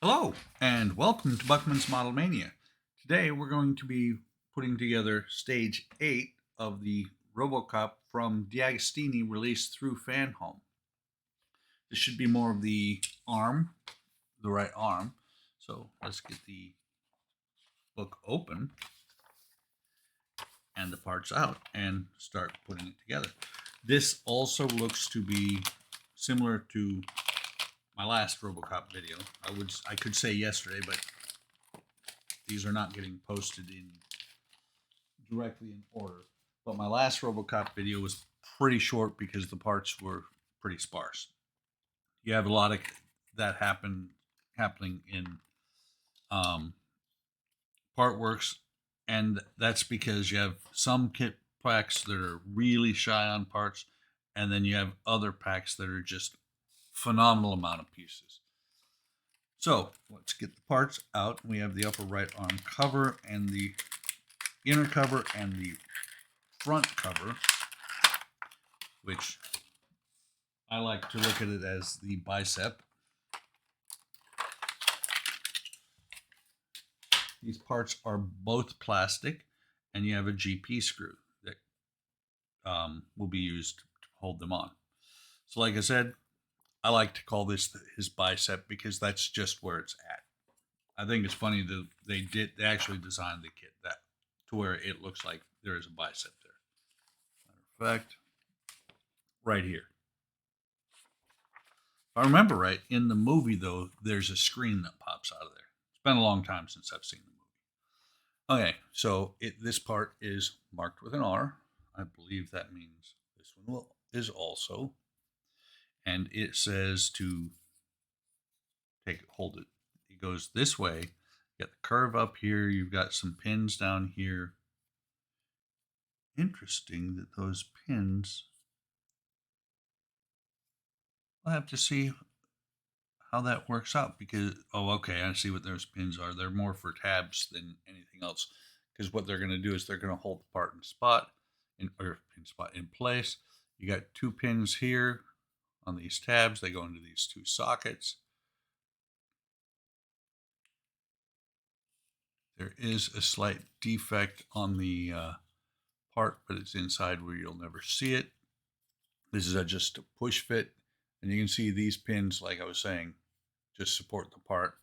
Hello, and welcome to Buckman's Model Mania. Today we're going to be putting together stage 8 of the Robocop from D'Agostini released through Fanhome. This should be more of the arm, the right arm. So let's get the book open and the parts out and start putting it together. This also looks to be similar to my last Robocop video. I could say yesterday, but these are not getting posted in directly in order. But my last Robocop video was pretty short because the parts were pretty sparse. You have a lot of that happening in um, part works, and that's because you have some kit packs that are really shy on parts, and then you have other packs that are just phenomenal amount of pieces. So let's get the parts out. We have the upper right arm cover and the inner cover and the front cover, which I like to look at it as the bicep. These parts are both plastic, and you have a GP screw that will be used to hold them on. So, like I said, I like to call this his bicep because that's just where it's at. I think it's funny that they actually designed the kit that to where it looks like there is a bicep there. Matter of fact, right here. If I remember right, in the movie though, there's a screen that pops out of there. It's been a long time since I've seen the movie. Okay, so this part is marked with an R. I believe that means this one is also, and it says to hold it. It goes this way. You got the curve up here. You've got some pins down here. Interesting that those pins. I'll have to see how that works out because okay, I see what those pins are. They're more for tabs than anything else. Because what they're going to do is they're going to hold the part in place. You got two pins here on these tabs. They go into these two sockets. There is a slight defect on the part, but it's inside where you'll never see it. This is just a push fit, and you can see these pins, like I was saying, just support the part.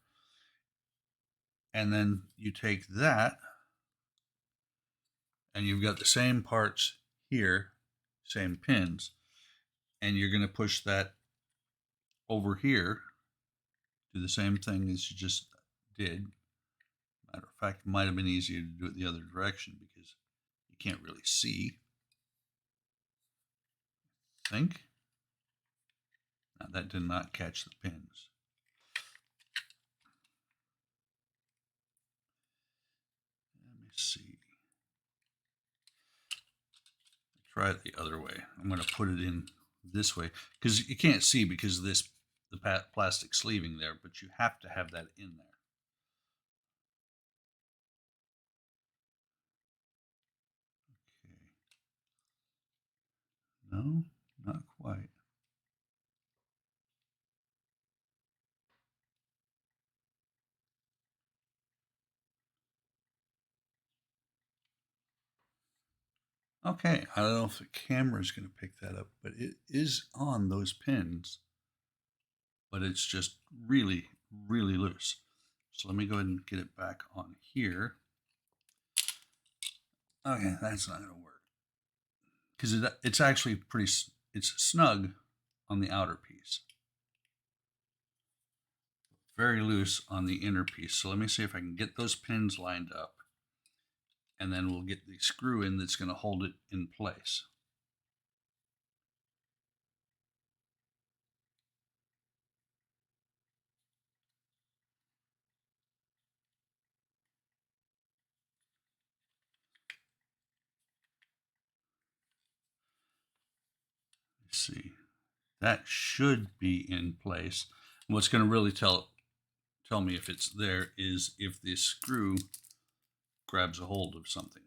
And then you take that, and you've got the same parts here, same pins, and you're going to push that over here, do the same thing as you just did. Matter of fact, it might have been easier to do it the other direction because you can't really see. I think. Now, that did not catch the pins. Let me see. Try it the other way. I'm going to put it in this way because you can't see because of the plastic sleeving there, but you have to have that in there. Okay. No, not quite. Okay, I don't know if the camera is going to pick that up, but it is on those pins, but it's just really, really loose. So let me go ahead and get it back on here. Okay, that's not going to work because it's actually it's snug on the outer piece. Very loose on the inner piece. So let me see if I can get those pins lined up, and then we'll get the screw in that's going to hold it in place. Let's see. That should be in place. And what's going to really tell me if it's there is if this screw grabs a hold of something.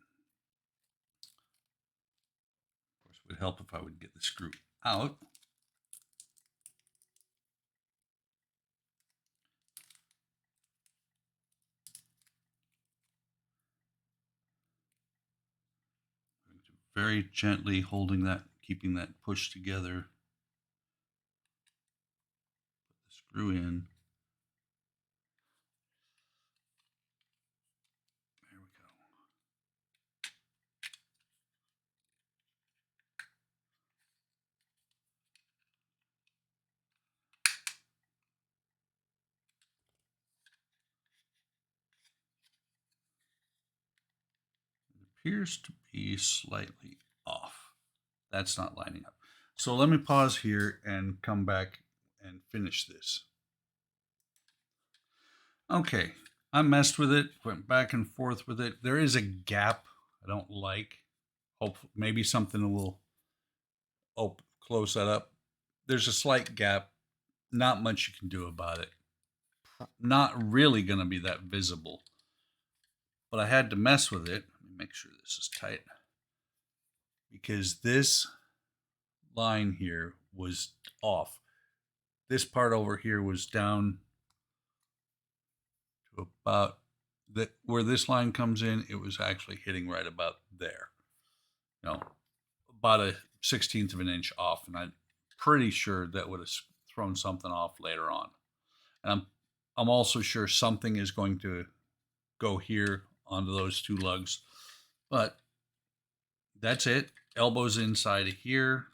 Of course, it would help if I would get the screw out. very gently holding that, keeping that push together. Put the screw in. There we go. It appears to be slightly off. That's not lining up. So let me pause here and come back and finish this. Okay, I messed with it, went back and forth with it. There is a gap I don't like. Hope maybe something will close that up. There's a slight gap. Not much you can do about it. Not really going to be that visible. But I had to mess with it. Let me make sure this is tight. Because this line here was off. This part over here was down to about where this line comes in. It was actually hitting right about there. About a 16th of an inch off, and I'm pretty sure that would have thrown something off later on. And I'm also sure something is going to go here onto those two lugs, but that's it. Elbows inside of here.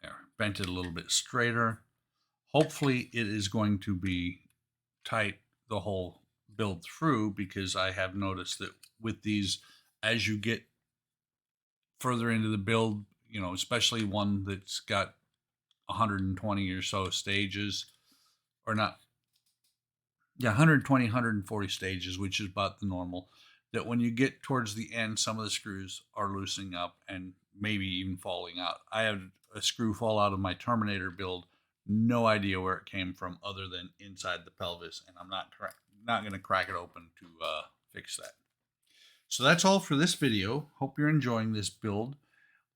There, bent it a little bit straighter. Hopefully it is going to be tight the whole build through, because I have noticed that with these, as you get further into the build, especially one that's got 120 or so stages, or not, 120, 140 stages, which is about the normal, that when you get towards the end, some of the screws are loosening up and maybe even falling out. I had a screw fall out of my Terminator build, no idea where it came from other than inside the pelvis, and I'm not going to crack it open to fix that. So that's all for this video. Hope you're enjoying this build.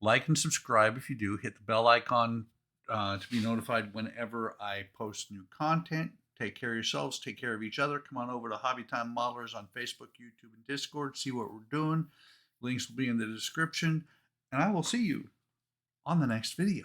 Like and subscribe if you do. Hit the bell icon to be notified whenever I post new content. Take care of yourselves. Take care of each other. Come on over to Hobby Time Modelers on Facebook, YouTube, and Discord. See what we're doing. Links will be in the description. And I will see you on the next video.